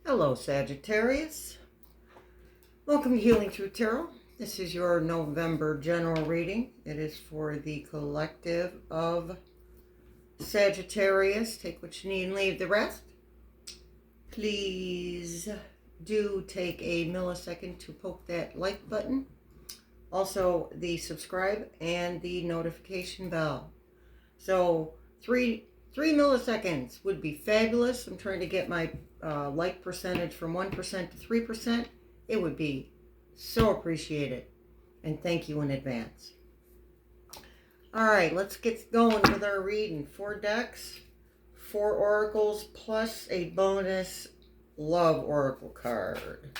Hello, Sagittarius. Welcome to Healing Truth Tarot. This is your November general reading. It is for the collective of Sagittarius. Take what you need and leave the rest. Please do take a millisecond to poke that like button. Also, the subscribe and the notification bell. So, three milliseconds would be fabulous. I'm trying to get my like percentage from 1% to 3%. It would be so appreciated. And thank you in advance. All right, let's get going with our reading. 4 decks, 4 oracles, plus a bonus love oracle card.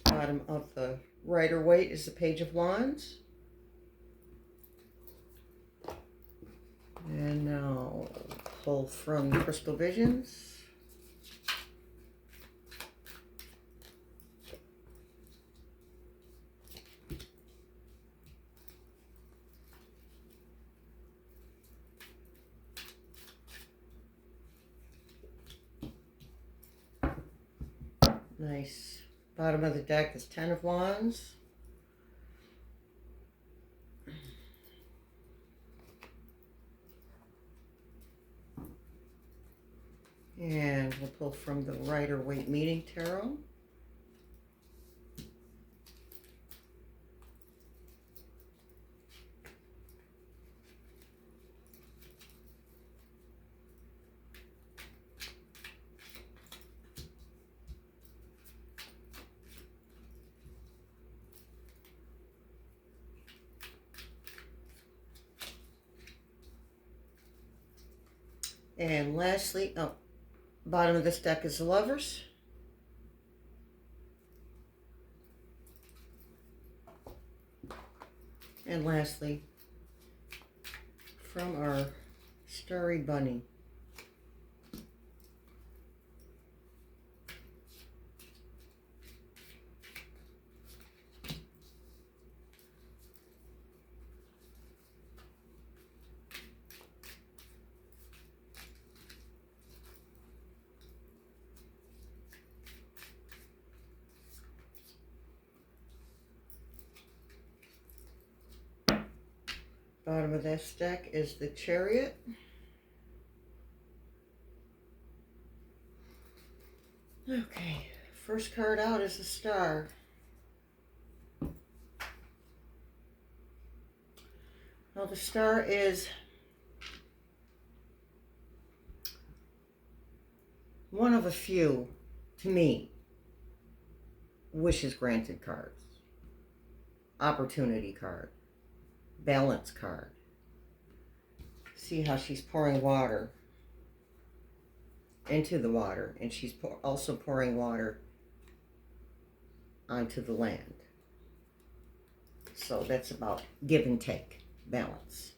Bottom of the Rider-Waite is the Page of Wands. And now pull from Crystal Visions. Nice. Bottom of the deck is 10 of Wands. And we'll pull from the Rider-Waite Meeting Tarot. And lastly, bottom of this deck is the Lovers. And lastly, from our Starry Bunny. Bottom of this deck is the Chariot. Okay, first card out is the Star. Well, the Star is one of a few, to me, wishes granted cards. Opportunity card. Balance card. See how she's pouring water into the water, and she's also pouring water onto the land. So that's about give and take, balance.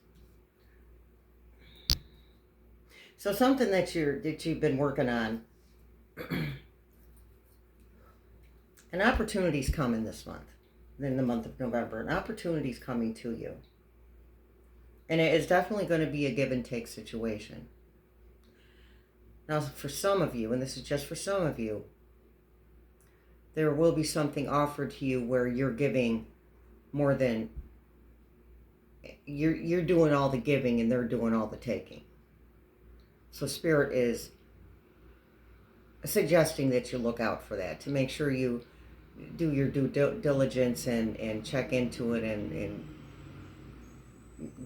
So something that you've been working on, an opportunity's coming this month, in the month of November. An opportunity's coming to you. And it is definitely going to be a give and take situation. Now, for some of you, and this is just for some of you, there will be something offered to you where you're giving more than, you're doing all the giving and they're doing all the taking. So Spirit is suggesting that you look out for that, to make sure you do your due diligence and check into it and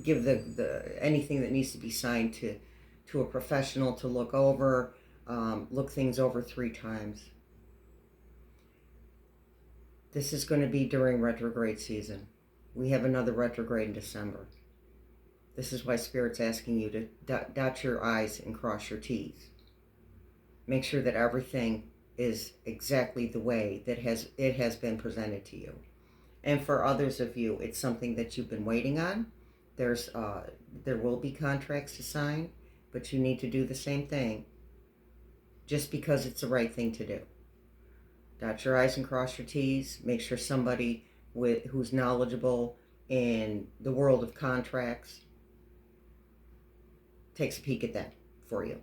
give the anything that needs to be signed to a professional to look over, look things over 3 times. This is going to be during retrograde season. We have another retrograde in December. This is why Spirit's asking you to dot your I's and cross your T's. Make sure that everything is exactly the way that it has been presented to you. And for others of you, it's something that you've been waiting on. There will be contracts to sign, but you need to do the same thing just because it's the right thing to do. Dot your I's and cross your T's. Make sure somebody who's knowledgeable in the world of contracts takes a peek at that for you.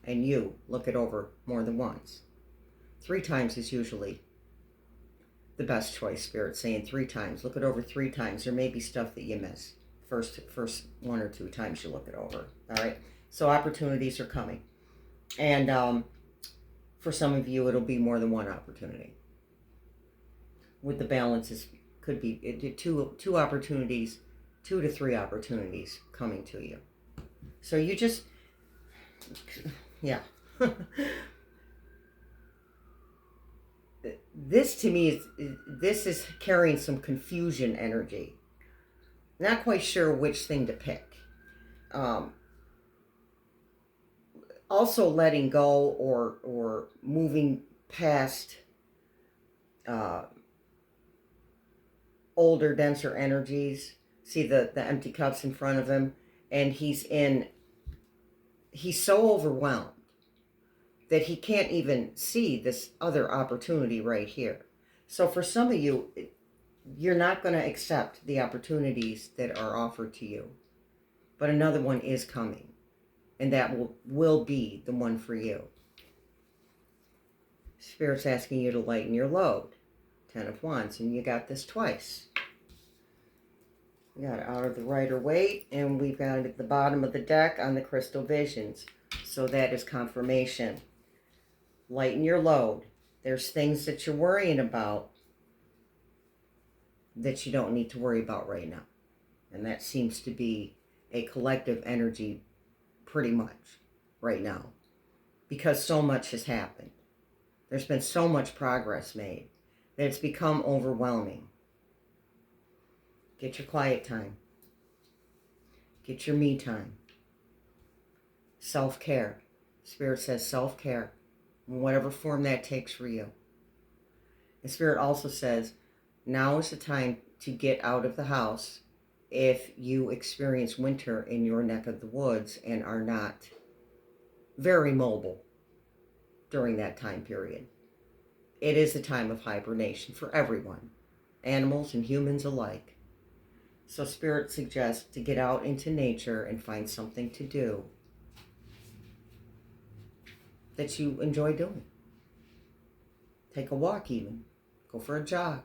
And you look it over more than once. 3 times is usually the best choice, Spirit saying 3 times. Look it over 3 times. There may be stuff that you miss. First 1 or 2 times you look it over. All right? So opportunities are coming. And for some of you, it'll be more than one opportunity. With the balances, could be two opportunities, 2 to 3 opportunities coming to you. So you just, yeah. This to me is carrying some confusion energy. Not quite sure which thing to pick. Also letting go or moving past older, denser energies. See the empty cups in front of him, and he's so overwhelmed that he can't even see this other opportunity right here. So for some of you, you're not going to accept the opportunities that are offered to you, but another one is coming, and that will be the one for you. Spirit's asking you to lighten your load. 10 of Wands, and you got this twice. We got out of the Rider-Waite, and we've got at the bottom of the deck on the Crystal Visions. So that is confirmation. Lighten your load. There's things that you're worrying about that you don't need to worry about right now. And that seems to be a collective energy pretty much right now. Because so much has happened. There's been so much progress made that it's become overwhelming. Get your quiet time. Get your me time. Self-care. Spirit says self-care, in whatever form that takes for you. And Spirit also says, now is the time to get out of the house if you experience winter in your neck of the woods and are not very mobile during that time period. It is a time of hibernation for everyone, animals and humans alike. So Spirit suggests to get out into nature and find something to do that you enjoy doing. Take a walk even. Go for a jog.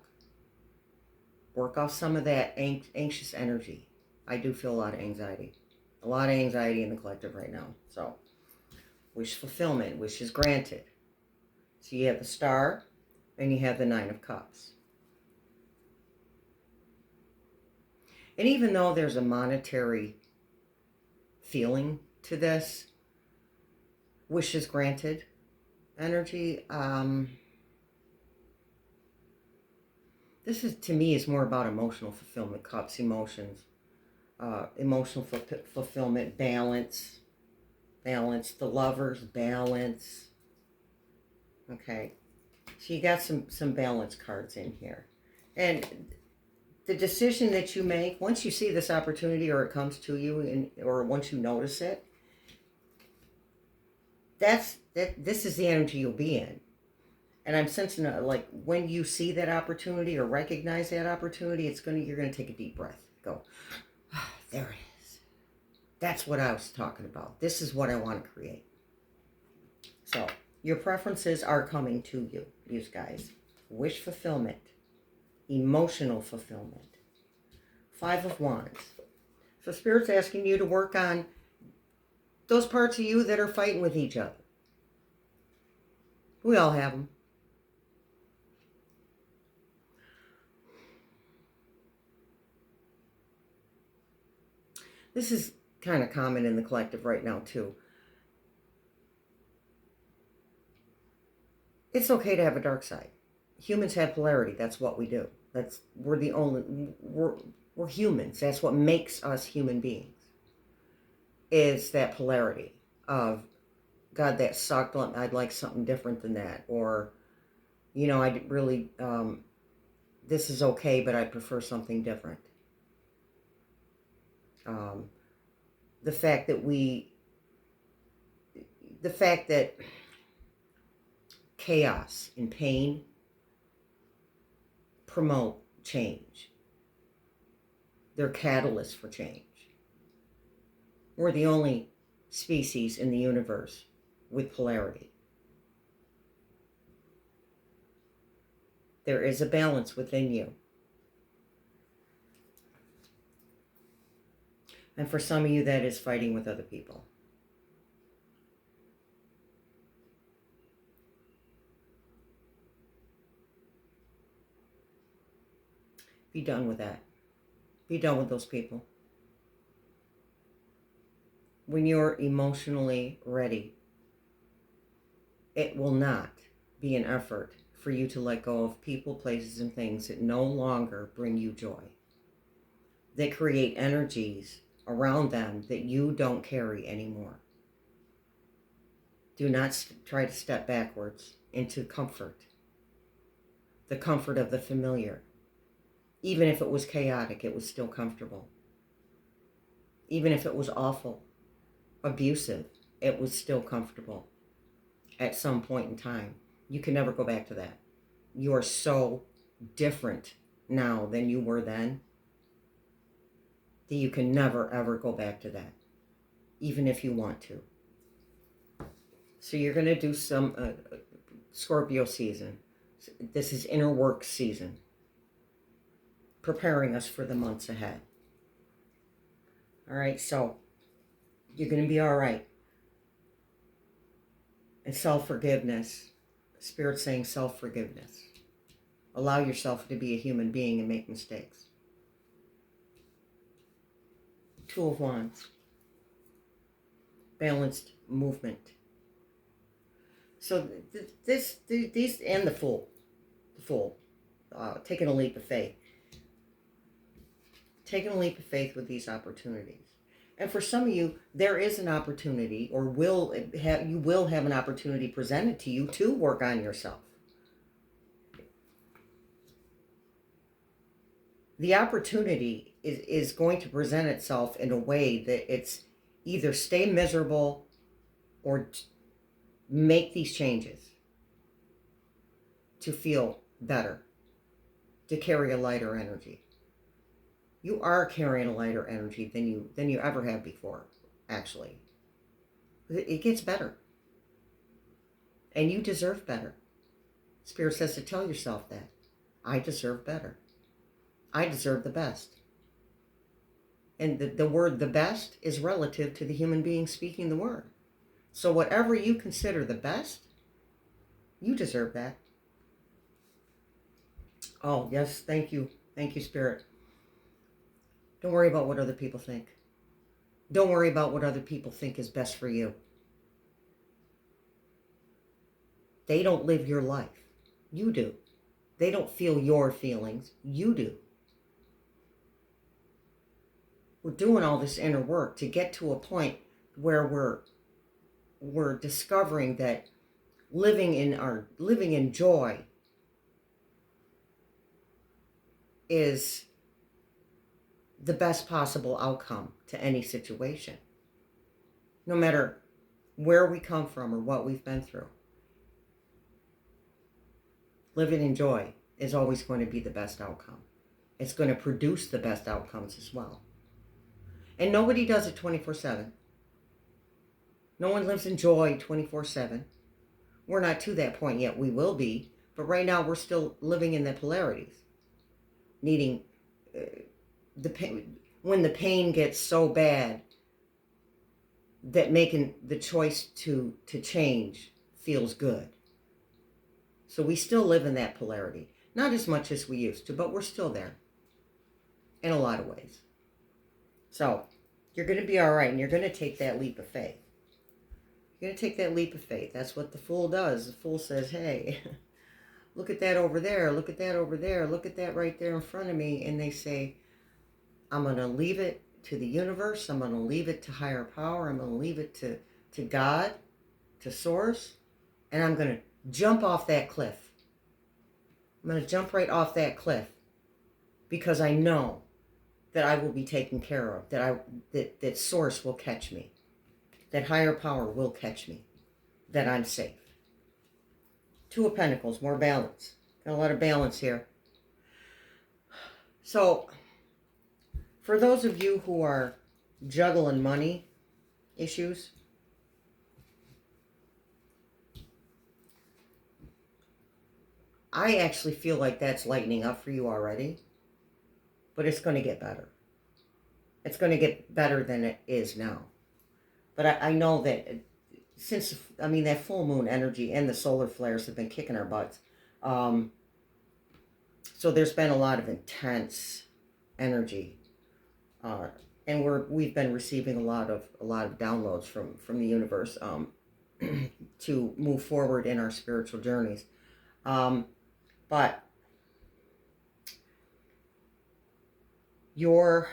Work off some of that anxious energy. I do feel a lot of anxiety. A lot of anxiety in the collective right now. So, wish fulfillment. Wish is granted. So you have the Star and you have the 9 of Cups. And even though there's a monetary feeling to this, wishes granted energy, this is, to me, is more about emotional fulfillment, cups, emotions, emotional fulfillment, balance, the Lovers, balance. Okay, so you got some balance cards in here. And the decision that you make, once you see this opportunity or it comes to you, or once you notice it, this is the energy you'll be in. And I'm sensing like when you see that opportunity or recognize that opportunity, you're gonna take a deep breath. Go, there it is. That's what I was talking about. This is what I want to create. So your preferences are coming to you, you guys. Wish fulfillment. Emotional fulfillment. 5 of Wands. So Spirit's asking you to work on those parts of you that are fighting with each other. We all have them. This is kind of common in the collective right now too. It's okay to have a dark side. Humans have polarity. That's what we do. We're humans. That's what makes us human beings. Is that polarity of God, that sucked. I'd like something different than that. Or, I really, this is okay, but I prefer something different. Um, the fact that chaos and pain promote change. They're catalysts for change. We're the only species in the universe with polarity. There is a balance within you. And for some of you, that is fighting with other people. Be done with that. Be done with those people. When you're emotionally ready, it will not be an effort for you to let go of people, places, and things that no longer bring you joy. That create energies around them that you don't carry anymore. Do not try to step backwards into comfort. The comfort of the familiar. Even if it was chaotic, it was still comfortable. Even if it was awful, abusive, it was still comfortable at some point in time. You can never go back to that. You are so different now than you were then that you can never, ever go back to that, even if you want to. So you're going to do some Scorpio season. This is inner work season, preparing us for the months ahead. All right, so you're going to be all right. And self-forgiveness. Spirit's saying self-forgiveness. Allow yourself to be a human being and make mistakes. Two of Wands. Balanced movement. So these and the Fool. Taking a leap of faith. Taking a leap of faith with these opportunities. And for some of you, there is an opportunity, or you will have an opportunity presented to you to work on yourself. The opportunity is going to present itself in a way that it's either stay miserable or make these changes to feel better, to carry a lighter energy. You are carrying a lighter energy than you ever have before, actually. It gets better. And you deserve better. Spirit says to tell yourself that. I deserve better. I deserve the best. And the word the best is relative to the human being speaking the word. So whatever you consider the best, you deserve that. Oh, yes, thank you. Thank you, Spirit. Don't worry about what other people think. Don't worry about what other people think is best for you. They don't live your life. You do. They don't feel your feelings. You do. We're doing all this inner work to get to a point where we're discovering that living in joy is the best possible outcome to any situation. No matter where we come from or what we've been through. Living in joy is always going to be the best outcome. It's going to produce the best outcomes as well. And nobody does it 24/7. No one lives in joy 24/7. We're not to that point yet. We will be. But right now we're still living in the polarities. Needing the pain, when the pain gets so bad that making the choice to change feels good. So we still live in that polarity. Not as much as we used to, but we're still there. In a lot of ways. So, you're going to be all right, and you're going to take that leap of faith. You're going to take that leap of faith. That's what the Fool does. The Fool says, hey, look at that over there. Look at that over there. Look at that right there in front of me. And they say, I'm going to leave it to the universe. I'm going to leave it to higher power. I'm going to leave it to God to Source, and I'm going to jump off that cliff. I'm going to jump right off that cliff because I know that I will be taken care of, that Source will catch me, that higher power will catch me, that I'm safe. Two of Pentacles, more balance. Got a lot of balance here. So, for those of you who are juggling money issues, I actually feel like that's lightening up for you already, but it's going to get better. It's going to get better than it is now. But I know that since, that full moon energy and the solar flares have been kicking our butts. So there's been a lot of intense energy. And we've been receiving a lot of downloads from the universe to move forward in our spiritual journeys. But your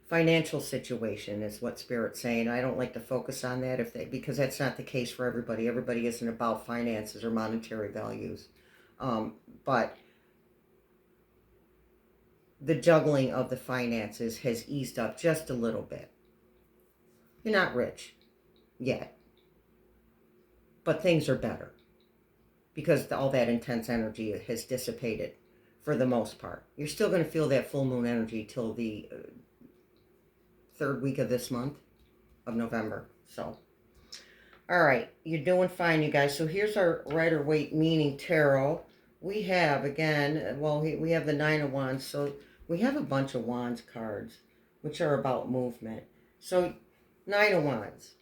financial situation is what Spirit's saying. I don't like to focus on that because that's not the case for everybody. Everybody isn't about finances or monetary values. But the juggling of the finances has eased up just a little bit. You're not rich yet, but things are better because all that intense energy has dissipated for the most part. You're still going to feel that full moon energy till the third week of this month of November. So, all right, you're doing fine, you guys. So here's our Rider-Waite Meaning Tarot. We have, again, we have the Nine of Wands. So we have a bunch of Wands cards, which are about movement. So, Nine of Wands.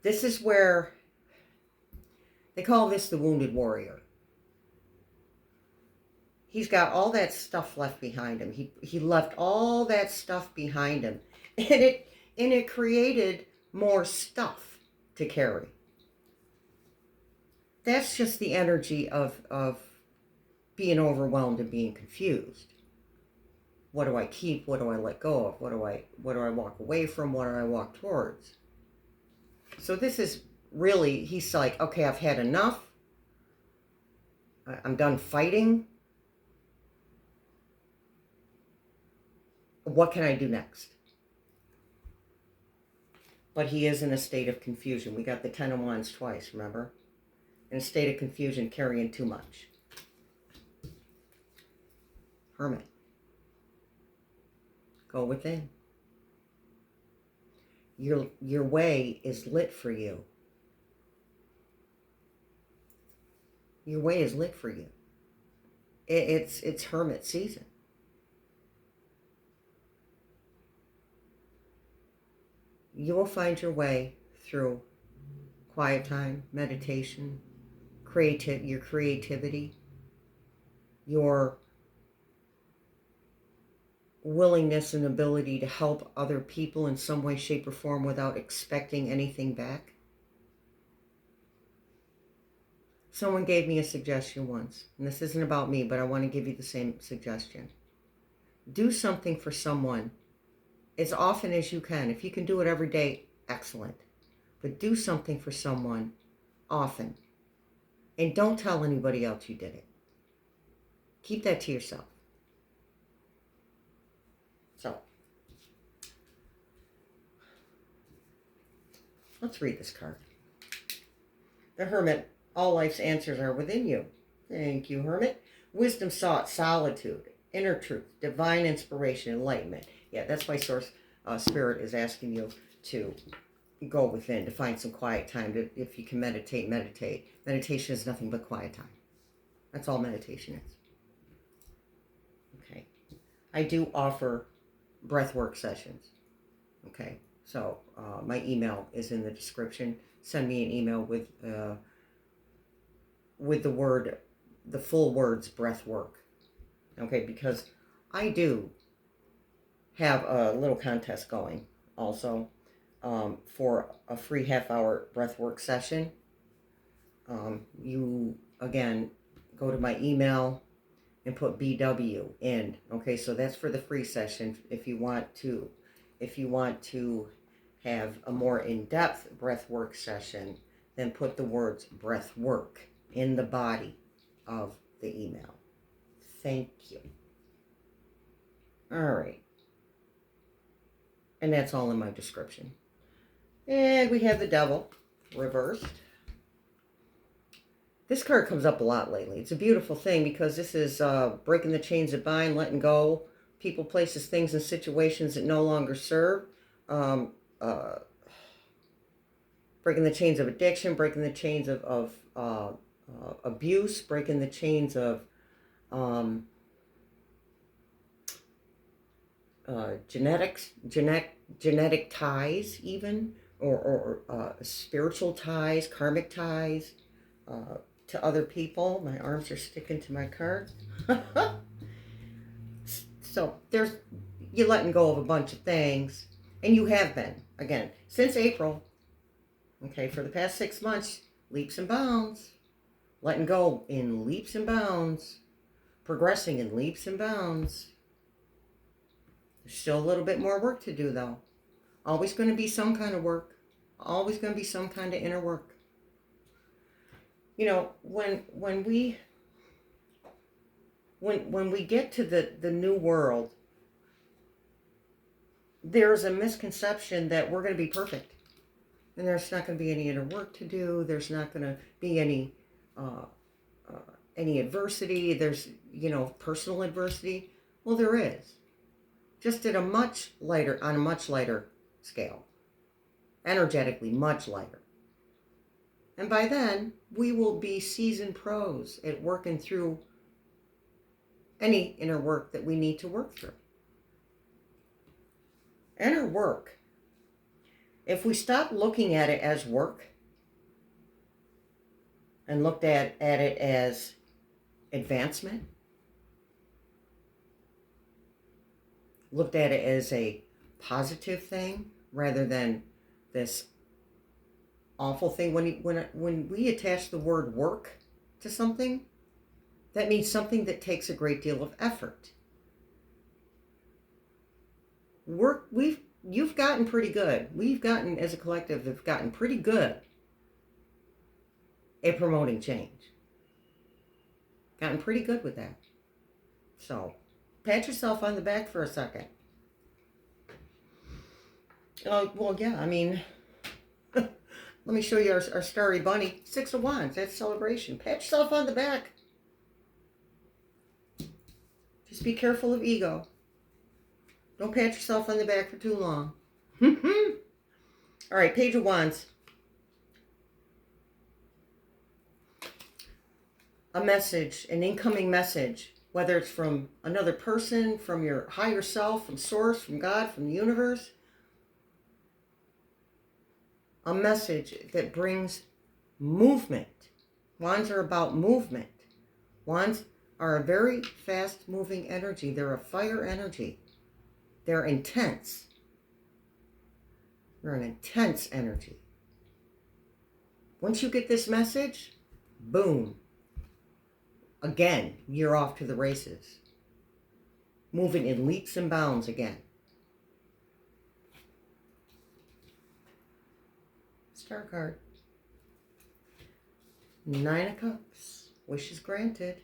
This is where they call this the Wounded Warrior. He's got all that stuff left behind him. He left all that stuff behind him. And it created more stuff to carry. That's just the energy of being overwhelmed and being confused. What do I keep? What do I let go of? What do I walk away from? What do I walk towards? So this is really, he's like, okay, I've had enough. I'm done fighting. What can I do next? But he is in a state of confusion. We got the Ten of Wands twice, remember? In a state of confusion, carrying too much. Hermit. Go within. Your way is lit for you. Your way is lit for you. It's hermit season. You will find your way through quiet time, meditation, your creativity, your willingness and ability to help other people in some way, shape, or form without expecting anything back. Someone gave me a suggestion once, and this isn't about me, but I want to give you the same suggestion. Do something for someone as often as you can. If you can do it every day, excellent. But do something for someone often. And don't tell anybody else you did it. Keep that to yourself. So, let's read this card. The Hermit. All life's answers are within you. Thank you, Hermit. Wisdom sought, solitude, inner truth, divine inspiration, enlightenment. Yeah, that's why Source Spirit is asking you to go within, to find some quiet time. If you can meditate, meditate. Meditation is nothing but quiet time. That's all meditation is. Okay. I do offer breathwork sessions. Okay. So my email is in the description. Send me an email with the full words breathwork. Okay, because I do have a little contest going also for a free half-hour breathwork session. You, again, go to my email and put BW in. Okay, so that's for the free session. If you want to have a more in-depth breathwork session, then put the words breathwork in the body of the email. Thank you. All right. And that's all in my description. And we have the devil reversed. This card comes up a lot lately. It's a beautiful thing because this is breaking the chains that bind, letting go, people, places, things, and situations that no longer serve. Breaking the chains of addiction, breaking the chains of abuse, breaking the chains of genetic ties, even, or spiritual ties, karmic ties, to other people. My arms are sticking to my card. So you're letting go of a bunch of things, and you have been, again, since April, okay, for the past 6 months, leaps and bounds, letting go in leaps and bounds, progressing in leaps and bounds. There's still a little bit more work to do, though. Always going to be some kind of work. Always going to be some kind of inner work. You know, when we get to the new world, there's a misconception that we're going to be perfect. And there's not going to be any inner work to do. There's not going to be any adversity. There's, personal adversity. Well, there is. Just on a much lighter scale. Energetically, much lighter. And by then, we will be seasoned pros at working through any inner work that we need to work through. Inner work. If we stop looking at it as work and looked at it as advancement, looked at it as a positive thing rather than this awful thing. When we attach the word work to something, that means something that takes a great deal of effort. You've gotten pretty good. We've gotten, as a collective, have gotten pretty good at promoting change. Gotten pretty good with that. So, pat yourself on the back for a second. Well, yeah, I mean, let me show you our starry bunny. 6 of Wands, that's celebration. Pat yourself on the back. Just be careful of ego. Don't pat yourself on the back for too long. All right, Page of Wands. A message, an incoming message, whether it's from another person, from your higher self, from source, from God, from the universe. A message that brings movement. Wands are about movement. Wands are a very fast-moving energy. They're a fire energy. They're intense. They're an intense energy. Once you get this message, boom. Again, you're off to the races. Moving in leaps and bounds again. Star card. 9 of Cups. Wishes granted.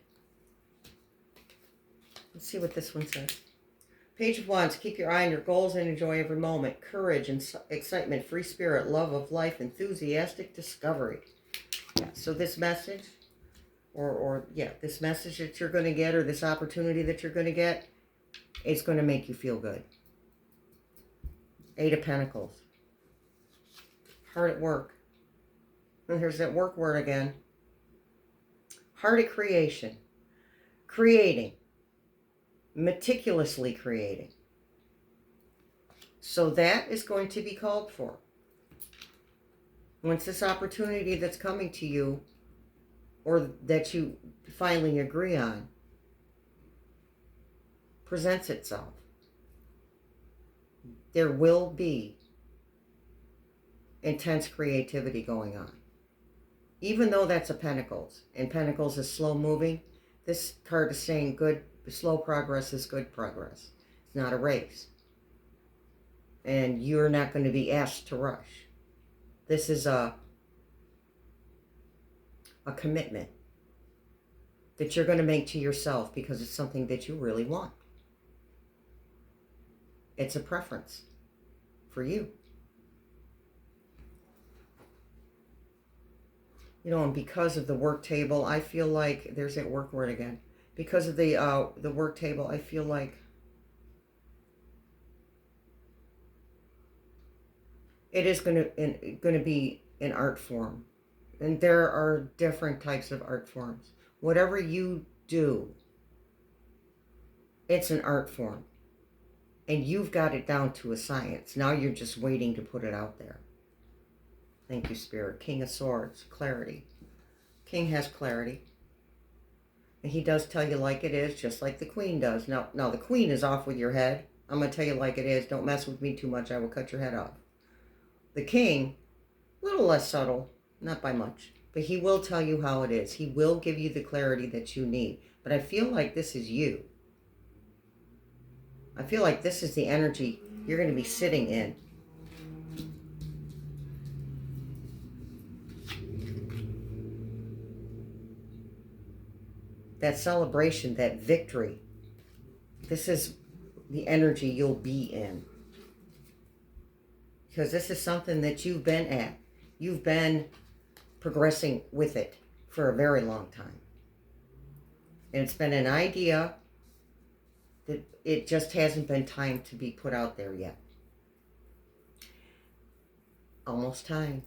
Let's see what this one says. Page of Wands. Keep your eye on your goals and enjoy every moment. Courage and excitement, free spirit, love of life, enthusiastic discovery. Yeah, so this message, this message that you're going to get, or this opportunity that you're going to get, it's going to make you feel good. 8 of Pentacles. Hard at work. And here's that work word again. Hard at creation. Creating. Meticulously creating. So that is going to be called for. Once this opportunity that's coming to you, or that you finally agree on, presents itself, there will be intense creativity going on. Even though that's a Pentacles, and Pentacles is slow moving, This card is saying slow progress is good progress. It's not a race. And you're not going to be asked to rush. This is a commitment that you're going to make to yourself because it's something that you really want. It's a preference for you. You know, and because of the work table, I feel like, there's that work word again. Because of the work table, I feel like it is going to be an art form. And there are different types of art forms. Whatever you do, it's an art form. And you've got it down to a science. Now you're just waiting to put it out there. Thank you, Spirit. King of Swords, clarity. King has clarity. And he does tell you like it is, just like the Queen does. Now the Queen is off with your head. I'm going to tell you like it is. Don't mess with me too much. I will cut your head off. The King, a little less subtle. Not by much. But he will tell you how it is. He will give you the clarity that you need. But I feel like this is you. I feel like this is the energy you're going to be sitting in. That celebration, that victory. This is the energy you'll be in. Because this is something that you've been at. You've been progressing with it for a very long time. And it's been an idea that it just hasn't been time to be put out there yet. Almost time.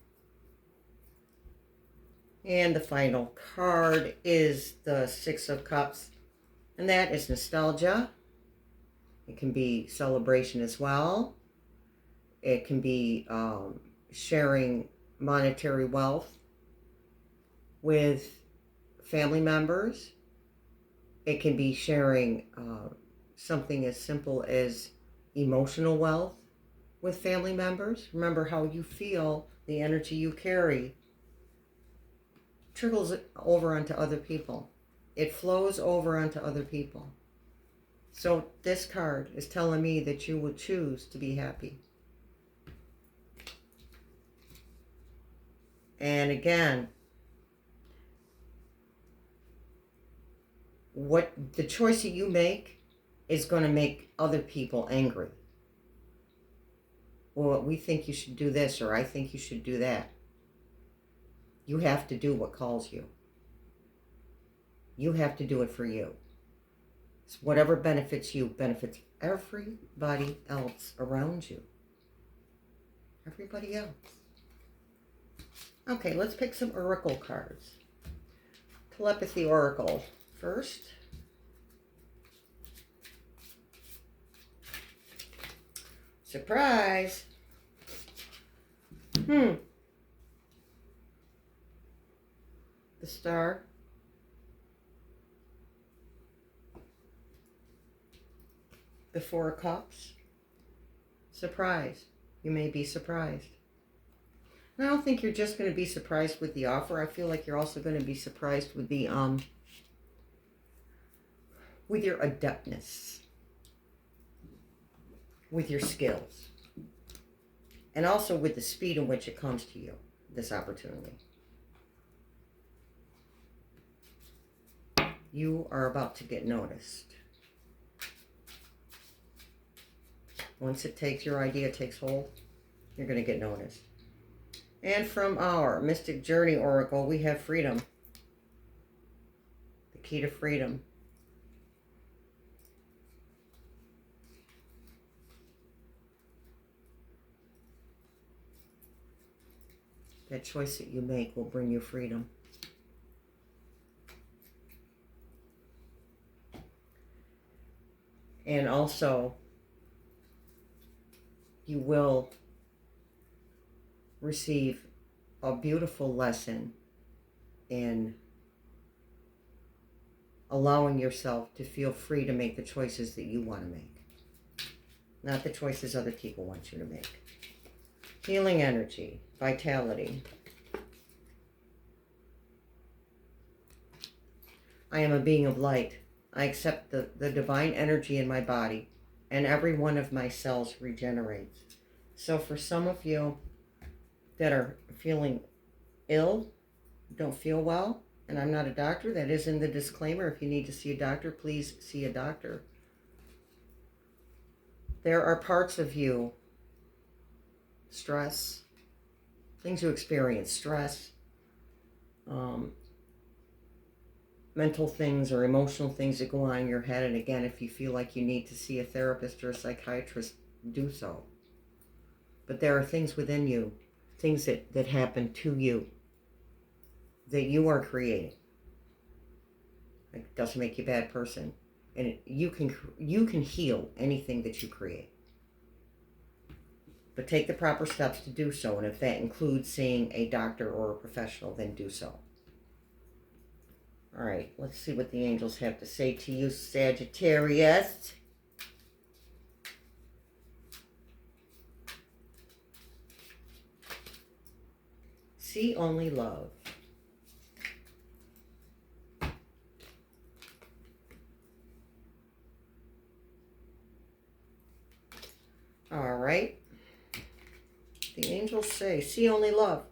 And the final card is the Six of Cups. And that is nostalgia. It can be celebration as well. It can be sharing monetary wealth with family members. It can be sharing something as simple as emotional wealth with family members. Remember how you feel, the energy you carry trickles over onto other people. It flows over onto other people. So this card is telling me that you will choose to be happy. And again, what the choice that you make is going to make other people angry. Well, we think you should do this, or I think you should do that. You have to do what calls you. You have to do it for you. So whatever benefits you benefits everybody else around you. Everybody else. Okay, let's pick some oracle cards. Telepathy oracle first. Surprise. The Star. The Four of Cups. Surprise. You may be surprised. And I don't think you're just going to be surprised with the offer. I feel like you're also going to be surprised with the with your adeptness, with your skills, and also with the speed in which it comes to you, this opportunity. You are about to get noticed. Once your idea takes hold, you're going to get noticed. And from our Mystic Journey Oracle, we have freedom. The key to freedom. That choice that you make will bring you freedom. And also, you will receive a beautiful lesson in allowing yourself to feel free to make the choices that you want to make, not the choices other people want you to make. Healing energy, vitality. I am a being of light. I accept the divine energy in my body, and every one of my cells regenerates. So for some of you that are feeling ill, don't feel well, and I'm not a doctor, that is in the disclaimer. If you need to see a doctor, please see a doctor. There are parts of you, stress, things you experience, stress, mental things or emotional things that go on in your head. And again, if you feel like you need to see a therapist or a psychiatrist, do so. But there are things within you, things that happen to you, that you are creating. It doesn't make you a bad person. And you can heal anything that you create. But take the proper steps to do so. And if that includes seeing a doctor or a professional, then do so. All right, let's see what the angels have to say to you, Sagittarius. See only love. All right. The angels say, see only love.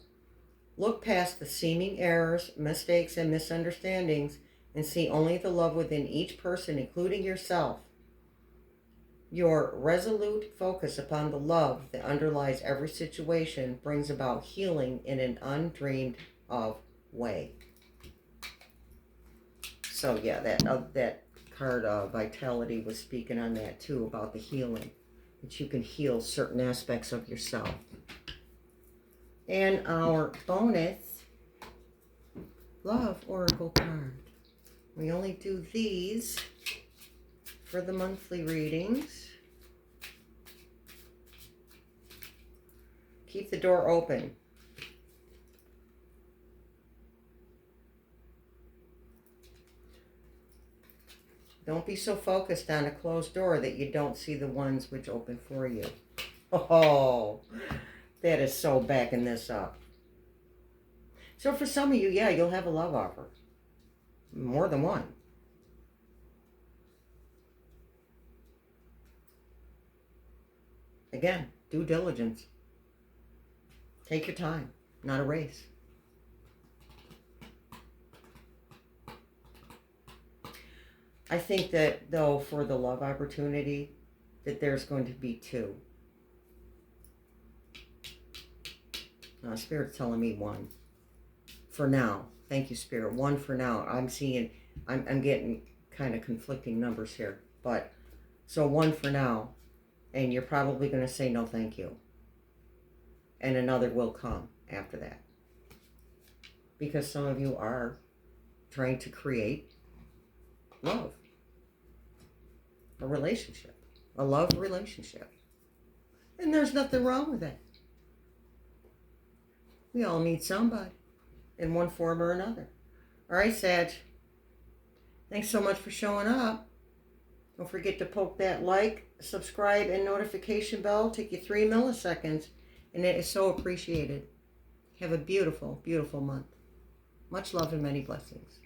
Look past the seeming errors, mistakes, and misunderstandings and see only the love within each person, including yourself. Your resolute focus upon the love that underlies every situation brings about healing in an undreamed of way. So yeah, that card Vitality was speaking on that too, about the healing, that you can heal certain aspects of yourself. And our bonus Love Oracle card. We only do these for the monthly readings. Keep the door open. Don't be so focused on a closed door that you don't see the ones which open for you. Oh, that is so backing this up. So for some of you, yeah, you'll have a love offer. More than one. Again, due diligence. Take your time, not a race. I think that, though, for the love opportunity, that there's going to be two. Spirit's telling me one. For now. Thank you, Spirit. One for now. I'm getting kind of conflicting numbers here. But, so one for now. And you're probably going to say no thank you. And another will come after that. Because some of you are trying to create love. A relationship. A love relationship. And there's nothing wrong with that. We all need somebody in one form or another. All right, Sag. Thanks so much for showing up. Don't forget to poke that like, subscribe, and notification bell. Take you 3 milliseconds, and it is so appreciated. Have a beautiful, beautiful month. Much love and many blessings.